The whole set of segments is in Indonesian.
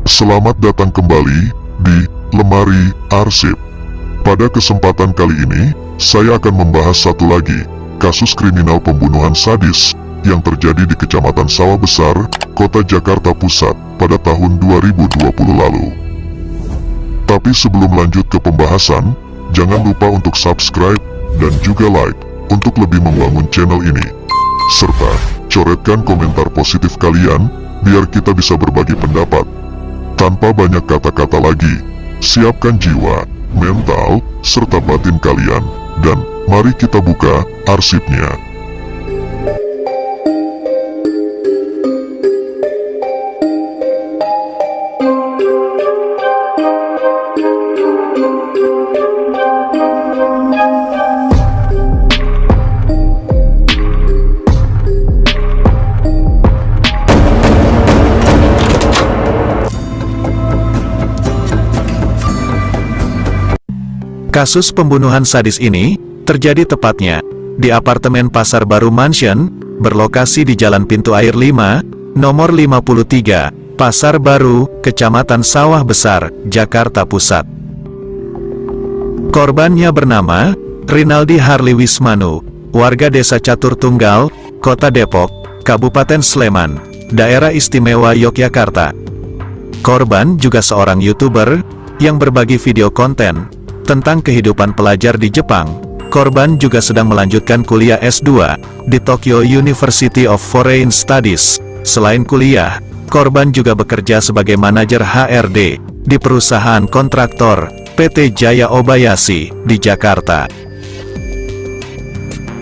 Selamat datang kembali di Lemari Arsip. Pada kesempatan kali ini, saya akan membahas satu lagi kasus kriminal pembunuhan sadis yang terjadi di Kecamatan Sawah Besar, Kota Jakarta Pusat pada tahun 2020 lalu. Tapi sebelum lanjut ke pembahasan, jangan lupa untuk subscribe dan juga like untuk lebih membangun channel ini. Serta coretkan komentar positif kalian biar kita bisa berbagi pendapat. Tanpa banyak kata-kata lagi, siapkan jiwa, mental, serta batin kalian, dan mari kita buka arsipnya. Kasus pembunuhan sadis ini terjadi tepatnya di apartemen Pasar Baru Mansion, berlokasi di Jalan Pintu Air 5, nomor 53, Pasar Baru, Kecamatan Sawah Besar, Jakarta Pusat. Korbannya bernama Rinaldi Harley Wismanu, warga Desa Catur Tunggal, Kota Depok, Kabupaten Sleman, Daerah Istimewa Yogyakarta. Korban juga seorang YouTuber yang berbagi video konten tentang kehidupan pelajar di Jepang. Korban juga sedang melanjutkan kuliah S2 di Tokyo University of Foreign Studies. Selain kuliah, korban juga bekerja sebagai manajer HRD di perusahaan kontraktor PT Jaya Obayashi di Jakarta.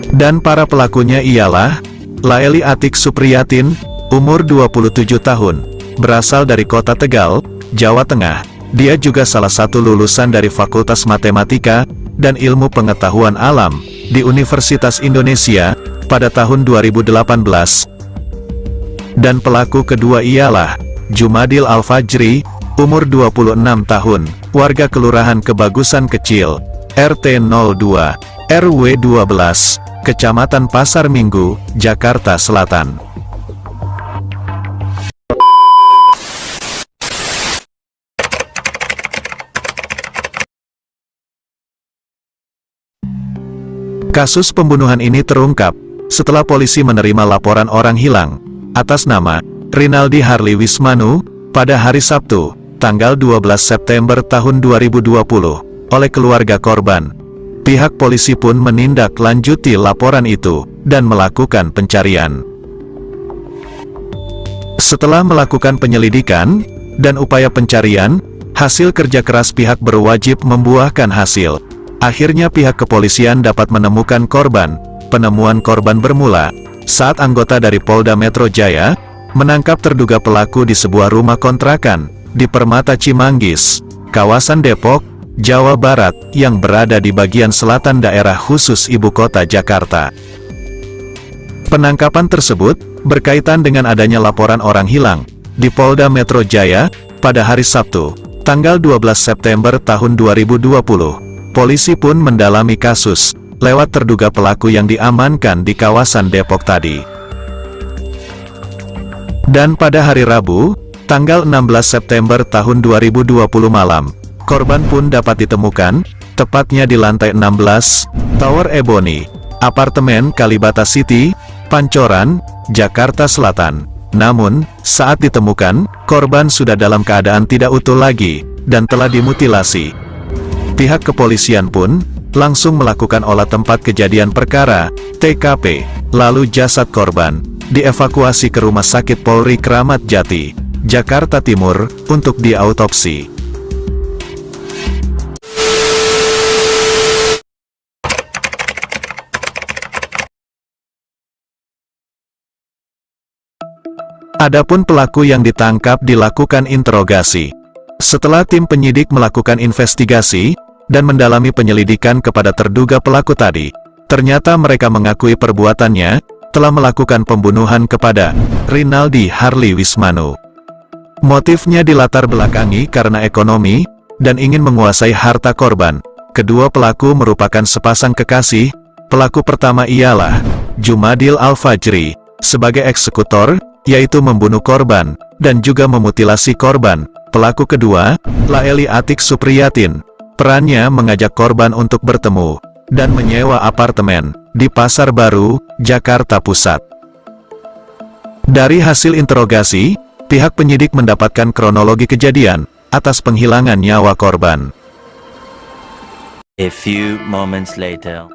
Dan para pelakunya ialah Laeli Atik Supriyatin, umur 27 tahun, berasal dari Kota Tegal, Jawa Tengah. Dia juga salah satu lulusan dari Fakultas Matematika dan Ilmu Pengetahuan Alam di Universitas Indonesia pada tahun 2018. Dan pelaku kedua ialah Jumadil Al-Fajri, umur 26 tahun, warga Kelurahan Kebagusan Kecil, RT 02, RW 12, Kecamatan Pasar Minggu, Jakarta Selatan. Kasus pembunuhan ini terungkap setelah polisi menerima laporan orang hilang atas nama Rinaldi Harley Wismanu pada hari Sabtu, tanggal 12 September tahun 2020 oleh keluarga korban. Pihak polisi pun menindaklanjuti laporan itu dan melakukan pencarian. Setelah melakukan penyelidikan dan upaya pencarian, hasil kerja keras pihak berwajib membuahkan hasil. Akhirnya pihak kepolisian dapat menemukan korban. Penemuan korban bermula saat anggota dari Polda Metro Jaya menangkap terduga pelaku di sebuah rumah kontrakan di Permata Cimanggis, kawasan Depok, Jawa Barat, yang berada di bagian selatan daerah khusus ibu kota Jakarta. Penangkapan tersebut berkaitan dengan adanya laporan orang hilang di Polda Metro Jaya pada hari Sabtu, tanggal 12 September tahun 2020. Polisi pun mendalami kasus lewat terduga pelaku yang diamankan di kawasan Depok tadi. Dan pada hari Rabu, tanggal 16 September tahun 2020 malam, korban pun dapat ditemukan, tepatnya di lantai 16, Tower Ebony, apartemen Kalibata City, Pancoran, Jakarta Selatan. Namun, saat ditemukan, korban sudah dalam keadaan tidak utuh lagi, dan telah dimutilasi. Pihak kepolisian pun langsung melakukan olah tempat kejadian perkara, TKP, lalu jasad korban dievakuasi ke Rumah Sakit Polri Kramat Jati, Jakarta Timur, untuk diautopsi. Adapun pelaku yang ditangkap dilakukan interogasi. Setelah tim penyidik melakukan investigasi dan mendalami penyelidikan kepada terduga pelaku tadi, ternyata mereka mengakui perbuatannya telah melakukan pembunuhan kepada Rinaldi Harley Wismanu. Motifnya dilatar belakangi karena ekonomi dan ingin menguasai harta korban. Kedua pelaku merupakan sepasang kekasih. Pelaku pertama ialah Jumadil Al-Fajri sebagai eksekutor, yaitu membunuh korban dan juga memutilasi korban Pelaku kedua, Laeli Atik Supriyatin. Perannya mengajak korban untuk bertemu dan menyewa apartemen di Pasar Baru, Jakarta Pusat. Dari hasil interogasi, pihak penyidik mendapatkan kronologi kejadian atas penghilangan nyawa korban. A few moments later.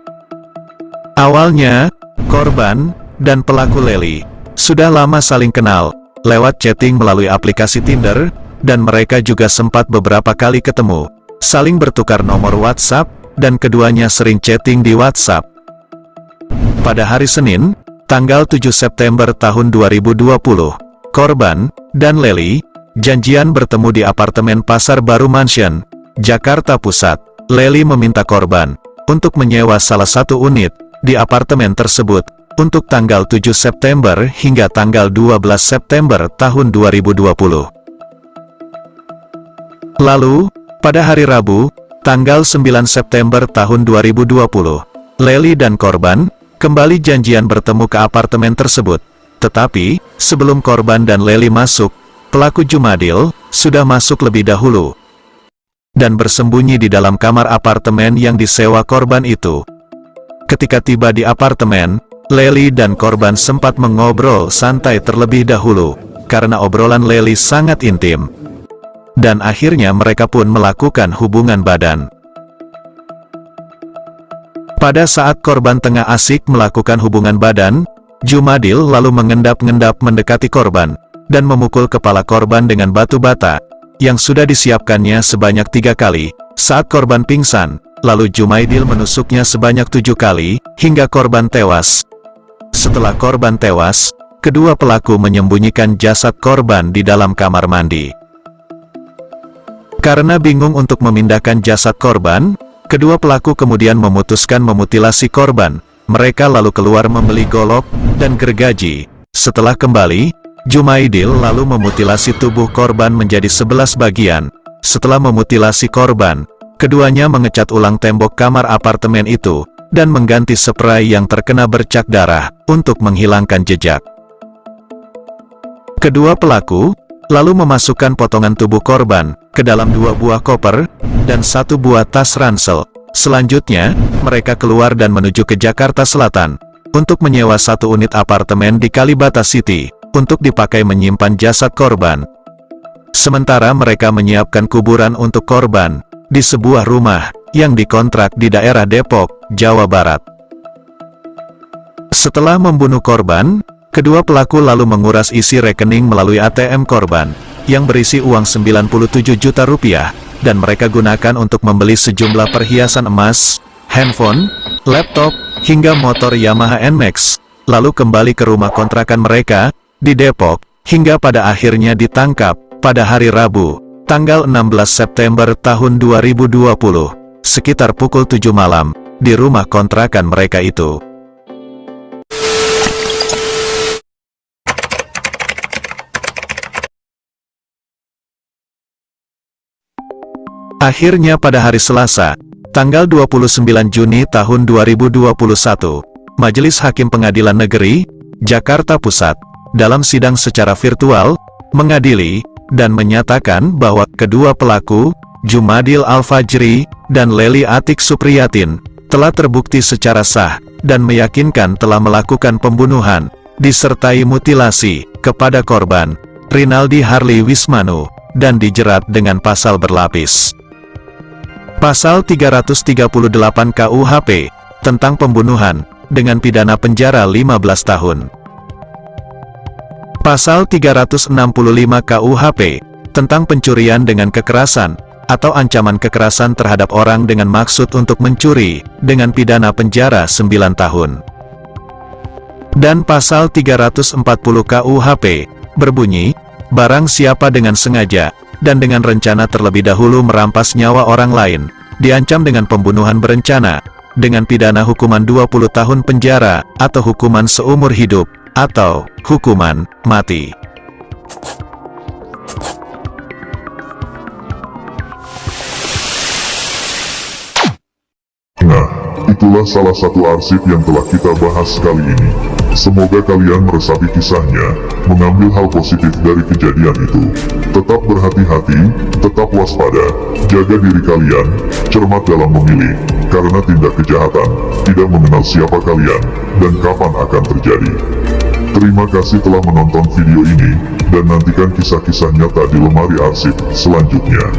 Awalnya, korban dan pelaku Leli sudah lama saling kenal lewat chatting melalui aplikasi Tinder, dan mereka juga sempat beberapa kali ketemu, saling bertukar nomor WhatsApp, dan keduanya sering chatting di WhatsApp. Pada hari Senin, tanggal 7 September tahun 2020, korban dan Leli janjian bertemu di apartemen Pasar Baru Mansion, Jakarta Pusat. Leli meminta korban untuk menyewa salah satu unit di apartemen tersebut untuk tanggal 7 September hingga tanggal 12 September tahun 2020. Lalu, pada hari Rabu, tanggal 9 September tahun 2020, Leli dan korban kembali janjian bertemu ke apartemen tersebut. Tetapi, sebelum korban dan Leli masuk, pelaku Jumadil sudah masuk lebih dahulu dan bersembunyi di dalam kamar apartemen yang disewa korban itu. Ketika tiba di apartemen, Leli dan korban sempat mengobrol santai terlebih dahulu, karena obrolan Leli sangat intim. Dan akhirnya mereka pun melakukan hubungan badan. Pada saat korban tengah asik melakukan hubungan badan, Jumadil lalu mengendap-endap mendekati korban, dan memukul kepala korban dengan batu bata, yang sudah disiapkannya sebanyak 3 kali. Saat korban pingsan, lalu Jumadil menusuknya sebanyak 7 kali, hingga korban tewas. Setelah korban tewas, kedua pelaku menyembunyikan jasad korban di dalam kamar mandi. Karena bingung untuk memindahkan jasad korban, kedua pelaku kemudian memutuskan memutilasi korban. Mereka lalu keluar membeli golok dan gergaji. Setelah kembali, Jumadil lalu memutilasi tubuh korban menjadi 11 bagian. Setelah memutilasi korban, keduanya mengecat ulang tembok kamar apartemen itu, dan mengganti spray yang terkena bercak darah, untuk menghilangkan jejak. Kedua pelaku lalu memasukkan potongan tubuh korban ke dalam 2 buah koper, dan 1 buah tas ransel. Selanjutnya, mereka keluar dan menuju ke Jakarta Selatan, untuk menyewa 1 unit apartemen di Kalibata City, untuk dipakai menyimpan jasad korban. Sementara mereka menyiapkan kuburan untuk korban, di sebuah rumah, yang dikontrak di daerah Depok, Jawa Barat. Setelah membunuh korban, kedua pelaku lalu menguras isi rekening melalui ATM korban, yang berisi uang 97 juta rupiah, dan mereka gunakan untuk membeli sejumlah perhiasan emas, handphone, laptop, hingga motor Yamaha NMAX, lalu kembali ke rumah kontrakan mereka, di Depok, hingga pada akhirnya ditangkap, pada hari Rabu, tanggal 16 September tahun 2020, sekitar pukul 7 malam, di rumah kontrakan mereka itu. Akhirnya pada hari Selasa, tanggal 29 Juni tahun 2021, Majelis Hakim Pengadilan Negeri, Jakarta Pusat, dalam sidang secara virtual, mengadili, dan menyatakan bahwa kedua pelaku, Jumadil Al-Fajri, dan Leli Atik Supriyatin, telah terbukti secara sah, dan meyakinkan telah melakukan pembunuhan, disertai mutilasi, kepada korban, Rinaldi Harley Wismanu, dan dijerat dengan pasal berlapis. Pasal 338 KUHP, tentang pembunuhan, dengan pidana penjara 15 tahun. Pasal 365 KUHP, tentang pencurian dengan kekerasan, atau ancaman kekerasan terhadap orang dengan maksud untuk mencuri, dengan pidana penjara 9 tahun. Dan Pasal 340 KUHP, berbunyi, barang siapa dengan sengaja, dan dengan rencana terlebih dahulu merampas nyawa orang lain, diancam dengan pembunuhan berencana, dengan pidana hukuman 20 tahun penjara, atau hukuman seumur hidup, atau hukuman mati. Nah, itulah salah satu arsip yang telah kita bahas kali ini. Semoga kalian meresapi kisahnya, mengambil hal positif dari kejadian itu. Tetap berhati-hati, tetap waspada, jaga diri kalian, cermat dalam memilih, karena tindak kejahatan tidak mengenal siapa kalian dan kapan akan terjadi. Terima kasih telah menonton video ini, dan nantikan kisah-kisah nyata di lemari arsip selanjutnya.